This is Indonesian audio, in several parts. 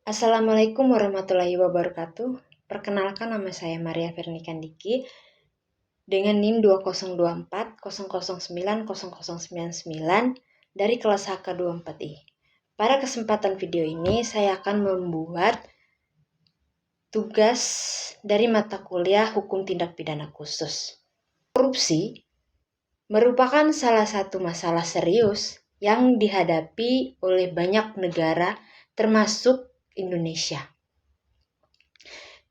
Assalamualaikum warahmatullahi wabarakatuh. Perkenalkan, nama saya Maria Vernikandiki dengan NIM 202400900099 dari kelas HK24I. Pada kesempatan video ini saya akan membuat tugas dari mata kuliah Hukum Tindak Pidana Khusus. Korupsi merupakan salah satu masalah serius yang dihadapi oleh banyak negara termasuk Indonesia.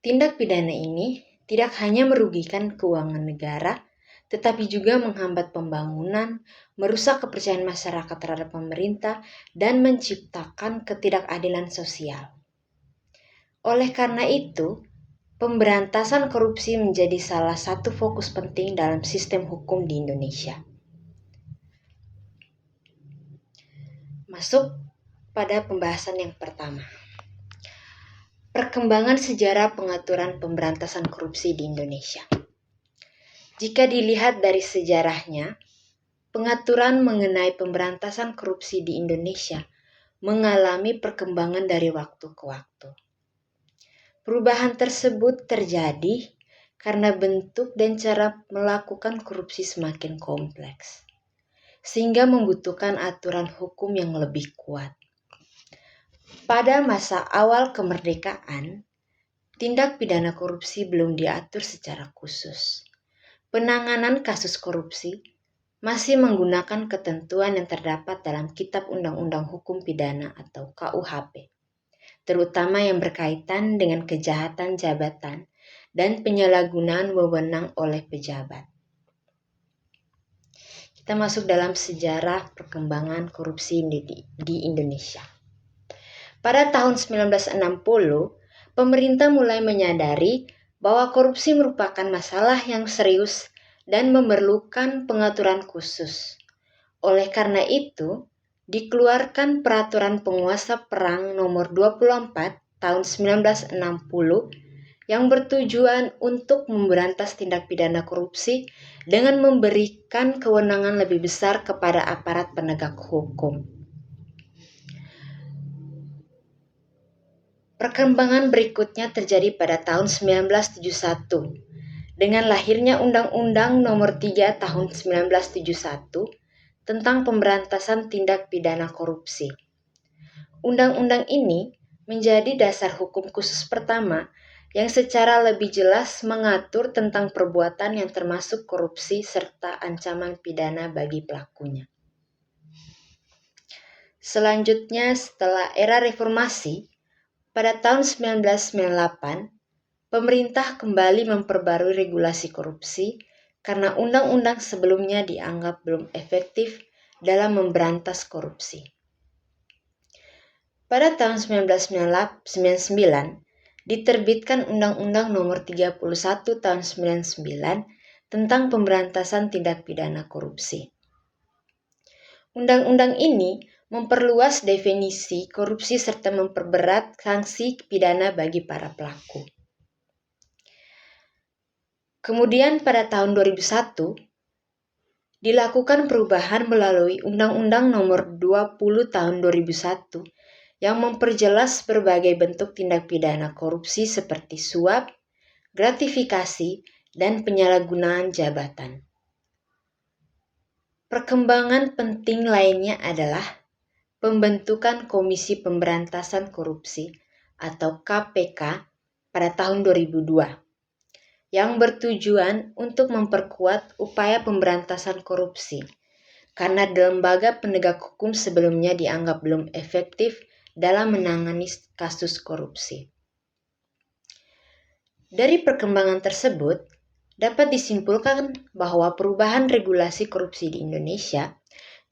Tindak pidana ini tidak hanya merugikan keuangan negara, tetapi juga menghambat pembangunan, merusak kepercayaan masyarakat terhadap pemerintah, dan menciptakan ketidakadilan sosial. Oleh karena itu, pemberantasan korupsi menjadi salah satu fokus penting dalam sistem hukum di Indonesia. Masuk pada pembahasan yang pertama. Perkembangan sejarah pengaturan pemberantasan korupsi di Indonesia. Jika dilihat dari sejarahnya, pengaturan mengenai pemberantasan korupsi di Indonesia mengalami perkembangan dari waktu ke waktu. Perubahan tersebut terjadi karena bentuk dan cara melakukan korupsi semakin kompleks, sehingga membutuhkan aturan hukum yang lebih kuat. Pada masa awal kemerdekaan, tindak pidana korupsi belum diatur secara khusus. Penanganan kasus korupsi masih menggunakan ketentuan yang terdapat dalam Kitab Undang-Undang Hukum Pidana atau KUHP, terutama yang berkaitan dengan kejahatan jabatan dan penyalahgunaan wewenang oleh pejabat. Kita masuk dalam sejarah perkembangan korupsi di Indonesia. Pada tahun 1960, pemerintah mulai menyadari bahwa korupsi merupakan masalah yang serius dan memerlukan pengaturan khusus. Oleh karena itu, dikeluarkan Peraturan Penguasa Perang Nomor 24 tahun 1960 yang bertujuan untuk memberantas tindak pidana korupsi dengan memberikan kewenangan lebih besar kepada aparat penegak hukum. Perkembangan berikutnya terjadi pada tahun 1971 dengan lahirnya Undang-Undang Nomor 3 Tahun 1971 tentang pemberantasan tindak pidana korupsi. Undang-undang ini menjadi dasar hukum khusus pertama yang secara lebih jelas mengatur tentang perbuatan yang termasuk korupsi serta ancaman pidana bagi pelakunya. Selanjutnya, setelah era reformasi, pada tahun 1998, pemerintah kembali memperbarui regulasi korupsi karena undang-undang sebelumnya dianggap belum efektif dalam memberantas korupsi. Pada tahun 1999, diterbitkan Undang-Undang Nomor 31 Tahun 1999 tentang pemberantasan tindak pidana korupsi. Undang-undang ini memperluas definisi korupsi serta memperberat sanksi pidana bagi para pelaku. Kemudian pada tahun 2001, dilakukan perubahan melalui Undang-Undang Nomor 20 Tahun 2001 yang memperjelas berbagai bentuk tindak pidana korupsi seperti suap, gratifikasi, dan penyalahgunaan jabatan. Perkembangan penting lainnya adalah pembentukan Komisi Pemberantasan Korupsi atau KPK pada tahun 2002 yang bertujuan untuk memperkuat upaya pemberantasan korupsi karena lembaga penegak hukum sebelumnya dianggap belum efektif dalam menangani kasus korupsi. Dari perkembangan tersebut, dapat disimpulkan bahwa perubahan regulasi korupsi di Indonesia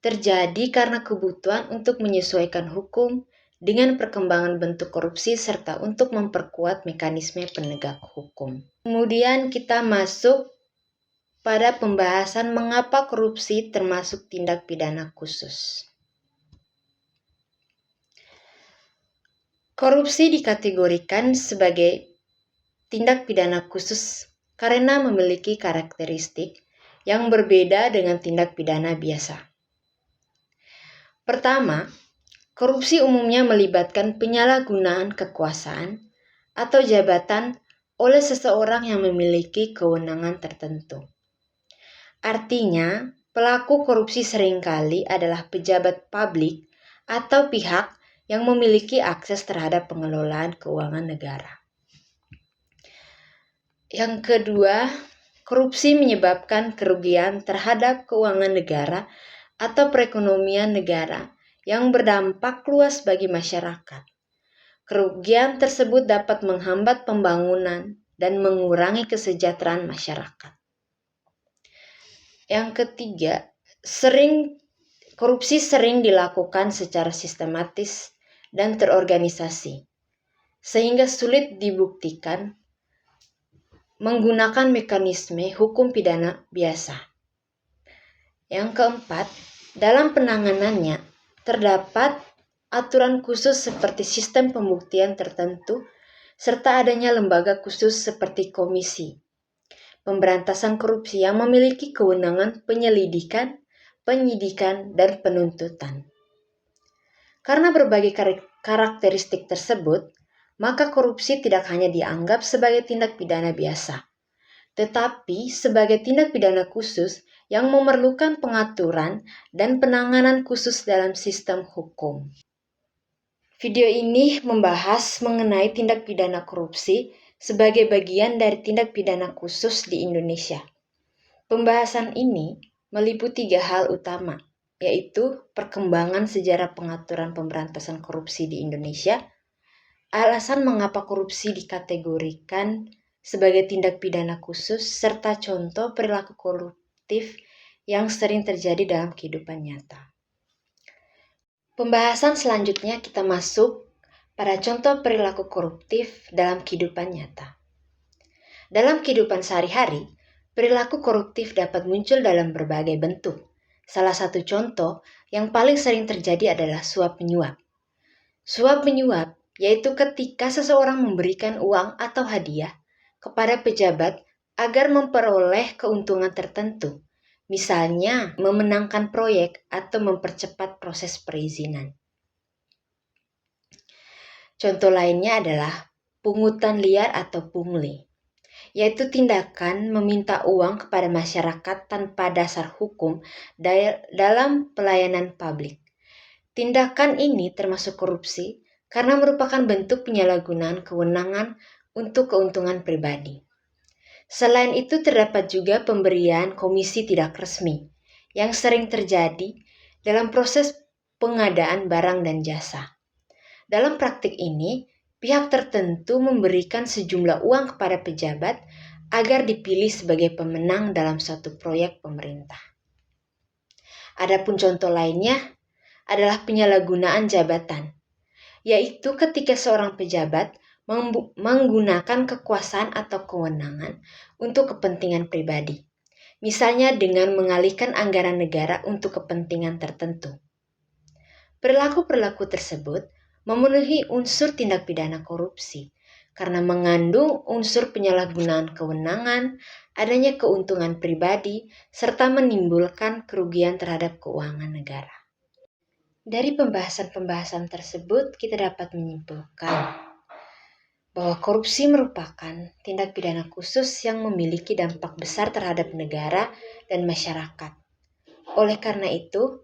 terjadi karena kebutuhan untuk menyesuaikan hukum dengan perkembangan bentuk korupsi serta untuk memperkuat mekanisme penegak hukum. Kemudian kita masuk pada pembahasan mengapa korupsi termasuk tindak pidana khusus. Korupsi dikategorikan sebagai tindak pidana khusus karena memiliki karakteristik yang berbeda dengan tindak pidana biasa. Pertama, Korupsi umumnya melibatkan penyalahgunaan kekuasaan atau jabatan oleh seseorang yang memiliki kewenangan tertentu. Artinya, pelaku korupsi seringkali adalah pejabat publik atau pihak yang memiliki akses terhadap pengelolaan keuangan negara. Yang kedua, korupsi menyebabkan kerugian terhadap keuangan negara atau perekonomian negara yang berdampak luas bagi masyarakat. Kerugian tersebut dapat menghambat pembangunan dan mengurangi kesejahteraan masyarakat. Yang ketiga, korupsi sering dilakukan secara sistematis dan terorganisasi, sehingga sulit dibuktikan menggunakan mekanisme hukum pidana biasa. Yang keempat, dalam penanganannya terdapat aturan khusus seperti sistem pembuktian tertentu, serta adanya lembaga khusus seperti Komisi Pemberantasan Korupsi yang memiliki kewenangan penyelidikan, penyidikan, dan penuntutan. Karena berbagai karakteristik tersebut, maka korupsi tidak hanya dianggap sebagai tindak pidana biasa, tetapi sebagai tindak pidana khusus yang memerlukan pengaturan dan penanganan khusus dalam sistem hukum. Video ini membahas mengenai tindak pidana korupsi sebagai bagian dari tindak pidana khusus di Indonesia. Pembahasan ini meliputi 3 hal utama, yaitu perkembangan sejarah pengaturan pemberantasan korupsi di Indonesia, alasan mengapa korupsi dikategorikan sebagai tindak pidana khusus, serta contoh perilaku koruptif yang sering terjadi dalam kehidupan nyata. Pembahasan selanjutnya kita masuk pada contoh perilaku koruptif dalam kehidupan nyata. Dalam kehidupan sehari-hari, perilaku koruptif dapat muncul dalam berbagai bentuk. Salah satu contoh yang paling sering terjadi adalah suap menyuap. Suap menyuap yaitu ketika seseorang memberikan uang atau hadiah kepada pejabat agar memperoleh keuntungan tertentu. Misalnya, memenangkan proyek atau mempercepat proses perizinan. Contoh lainnya adalah pungutan liar atau pungli, yaitu tindakan meminta uang kepada masyarakat tanpa dasar hukum dalam pelayanan publik. Tindakan ini termasuk korupsi karena merupakan bentuk penyalahgunaan kewenangan untuk keuntungan pribadi. Selain itu terdapat juga pemberian komisi tidak resmi yang sering terjadi dalam proses pengadaan barang dan jasa. Dalam praktik ini, pihak tertentu memberikan sejumlah uang kepada pejabat agar dipilih sebagai pemenang dalam suatu proyek pemerintah. Adapun contoh lainnya adalah penyalahgunaan jabatan, yaitu ketika seorang pejabat menggunakan kekuasaan atau kewenangan untuk kepentingan pribadi, misalnya dengan mengalihkan anggaran negara untuk kepentingan tertentu. Perilaku-perilaku tersebut memenuhi unsur tindak pidana korupsi karena mengandung unsur penyalahgunaan kewenangan, adanya keuntungan pribadi, serta menimbulkan kerugian terhadap keuangan negara. Dari pembahasan-pembahasan tersebut, kita dapat menyimpulkan bahwa korupsi merupakan tindak pidana khusus yang memiliki dampak besar terhadap negara dan masyarakat. Oleh karena itu,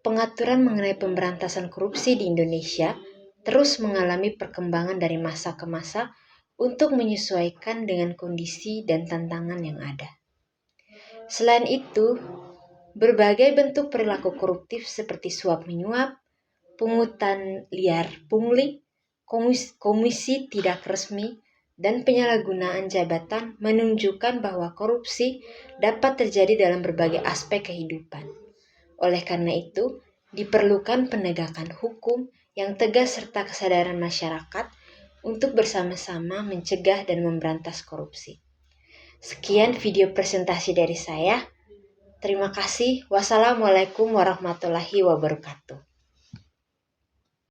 pengaturan mengenai pemberantasan korupsi di Indonesia terus mengalami perkembangan dari masa ke masa untuk menyesuaikan dengan kondisi dan tantangan yang ada. Selain itu, berbagai bentuk perilaku koruptif seperti suap menyuap, pungutan liar pungli, komisi tidak resmi, dan penyalahgunaan jabatan menunjukkan bahwa korupsi dapat terjadi dalam berbagai aspek kehidupan. Oleh karena itu, diperlukan penegakan hukum yang tegas serta kesadaran masyarakat untuk bersama-sama mencegah dan memberantas korupsi. Sekian video presentasi dari saya. Terima kasih. Wassalamualaikum warahmatullahi wabarakatuh.